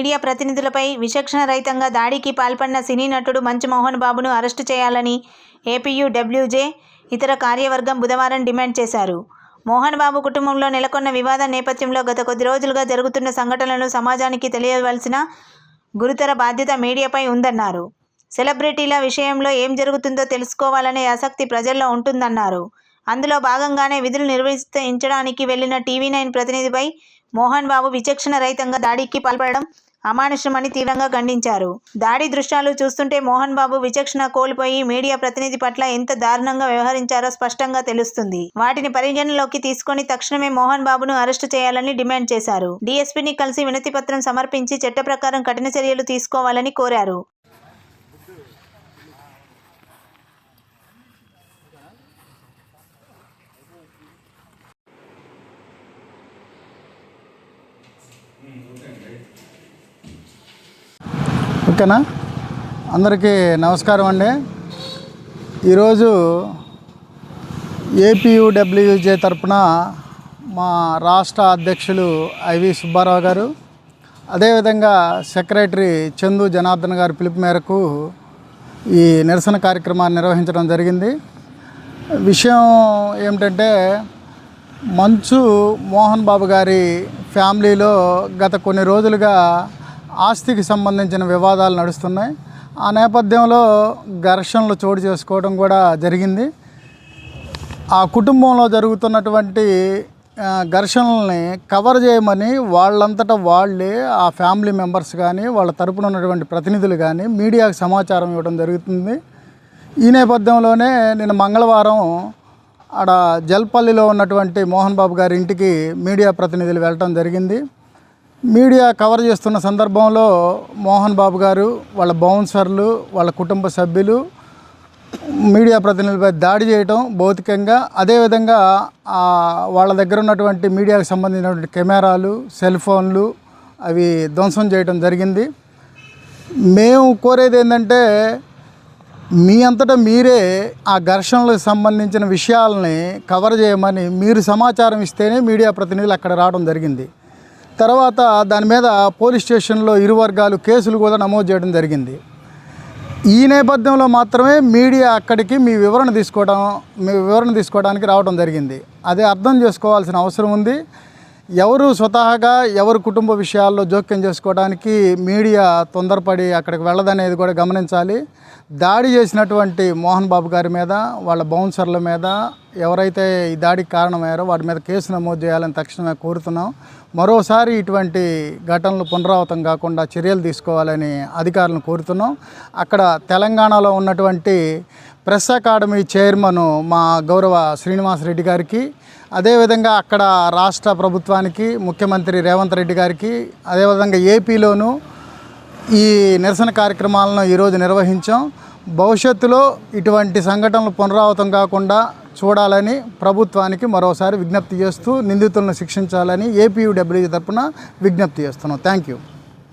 Media ప్రతినిధులపై విచక్షణ రహితంగా దాడికి పాల్పడిన సినీ నటుడు మంచు మోహన్ బాబును అరెస్టు చేయాలని ఏపీయూడబ్ల్యూజే ఇతర కార్యవర్గం బుధవారం డిమాండ్ చేశారు. మోహన్ బాబు కుటుంబంలో నెలకొన్న వివాదం నేపథ్యంలో గత కొద్ది రోజులుగా జరుగుతున్న సంఘటనలను సమాజానికి తెలియవలసిన గురుతర బాధ్యత మీడియాపై ఉందన్నారు. సెలబ్రిటీల విషయంలో ఏం జరుగుతుందో తెలుసుకోవాలనే ఆసక్తి ప్రజల్లో ఉంటుందన్నారు. అందులో భాగంగానే విధులు నిర్వహించడానికి వెళ్లిన టీవీ9 ప్రతినిధిపై మోహన్ బాబు విచక్షణ రహితంగా దాడికి పాల్పడడం అమానుషమని తీవ్రంగా ఖండించారు. దాడి దృశ్యాలు చూస్తుంటే మోహన్ బాబు విచక్షణ కోల్పోయి మీడియా ప్రతినిధి పట్ల ఎంత దారుణంగా వ్యవహరించారో స్పష్టంగా తెలుస్తుంది. వాటిని పరిగణనలోకి తీసుకొని తక్షణమే మోహన్ బాబును అరెస్టు చేయాలని డిమాండ్ చేశారు. డీఎస్పీని కలిసి వినతిపత్రం సమర్పించి చట్ట ప్రకారం కఠిన చర్యలు తీసుకోవాలని కోరారు. ఓకేనా, అందరికీ నమస్కారం అండి. ఈరోజు ఏపీయూడబ్ల్యూజే తరపున మా రాష్ట్ర అధ్యక్షులు ఐవి సుబ్బారావు గారు, అదేవిధంగా సెక్రటరీ చందు జనార్దన్ గారి పిలుపు మేరకు ఈ నిరసన కార్యక్రమాన్ని నిర్వహించడం జరిగింది. విషయం ఏమిటంటే, మంచు మోహన్ బాబు గారి ఫ్యామిలీలో గత కొన్ని రోజులుగా ఆస్తికి సంబంధించిన వివాదాలు నడుస్తున్నాయి. ఆ నేపథ్యంలో ఘర్షణలు చోటు చేసుకోవడం కూడా జరిగింది. ఆ కుటుంబంలో జరుగుతున్నటువంటి ఘర్షణల్ని కవర్ చేయమని వాళ్ళంతటా వాళ్ళే, ఆ ఫ్యామిలీ మెంబర్స్ కానీ వాళ్ళ తరపున ఉన్నటువంటి ప్రతినిధులు కానీ మీడియాకు సమాచారం ఇవ్వడం జరుగుతుంది. ఈ నేపథ్యంలోనే నిన్న మంగళవారం ఆడ జల్పల్లిలో ఉన్నటువంటి మోహన్ బాబు గారి ఇంటికి మీడియా ప్రతినిధులు వెళ్ళటం జరిగింది. మీడియా కవర్ చేస్తున్న సందర్భంలో మోహన్ బాబు గారు, వాళ్ళ బౌన్సర్లు, వాళ్ళ కుటుంబ సభ్యులు మీడియా ప్రతినిధులపై దాడి చేయటం భౌతికంగా, అదేవిధంగా వాళ్ళ దగ్గర ఉన్నటువంటి మీడియాకు సంబంధించినటువంటి కెమెరాలు, సెల్ ఫోన్లు అవి ధ్వంసం చేయడం జరిగింది. మేము కోరేది ఏంటంటే, మీ అంతటా మీరే ఆ ఘర్షణలకు సంబంధించిన విషయాలని కవర్ చేయమని మీరు సమాచారం ఇస్తేనే మీడియా ప్రతినిధులు అక్కడ రావడం జరిగింది. తర్వాత దాని మీద పోలీస్ స్టేషన్లో ఇరు వర్గాలు కేసులు కూడా నమోదు చేయడం జరిగింది. ఈ నేపథ్యంలో మాత్రమే మీడియా అక్కడికి మీ వివరణ తీసుకోవడానికి రావడం జరిగింది. అదే అర్థం చేసుకోవాల్సిన అవసరం ఉంది. ఎవరు స్వతహాగా ఎవరు కుటుంబ విషయాల్లో జోక్యం చేసుకోవడానికి మీడియా తొందరపడి అక్కడికి వెళ్ళదనేది కూడా గమనించాలి. దాడి చేసినటువంటి మోహన్ బాబు గారి మీద, వాళ్ళ బౌన్సర్ల మీద ఎవరైతే ఈ దాడికి కారణమయ్యారో వాటి మీద కేసు నమోదు చేయాలని తక్షణమే కోరుతున్నాం. మరోసారి ఇటువంటి ఘటనలు పునరావృతం కాకుండా చర్యలు తీసుకోవాలని అధికారులను కోరుతున్నాం. అక్కడ తెలంగాణలో ఉన్నటువంటి ప్రెస్ అకాడమీ చైర్మన్ మా గౌరవ శ్రీనివాసరెడ్డి గారికి, అదేవిధంగా అక్కడ రాష్ట్ర ప్రభుత్వానికి, ముఖ్యమంత్రి రేవంత్ రెడ్డి గారికి, అదేవిధంగా ఏపీలోనూ ఈ నిరసన కార్యక్రమాలను ఈరోజు నిర్వహించాం. భవిష్యత్తులో ఇటువంటి సంఘటనలు పునరావృతం కాకుండా చూడాలని ప్రభుత్వానికి మరోసారి విజ్ఞప్తి చేస్తూ నిందితులను శిక్షించాలని ఏపీయూడబ్ల్యూజే తరపున విజ్ఞప్తి చేస్తున్నాం. Thank you.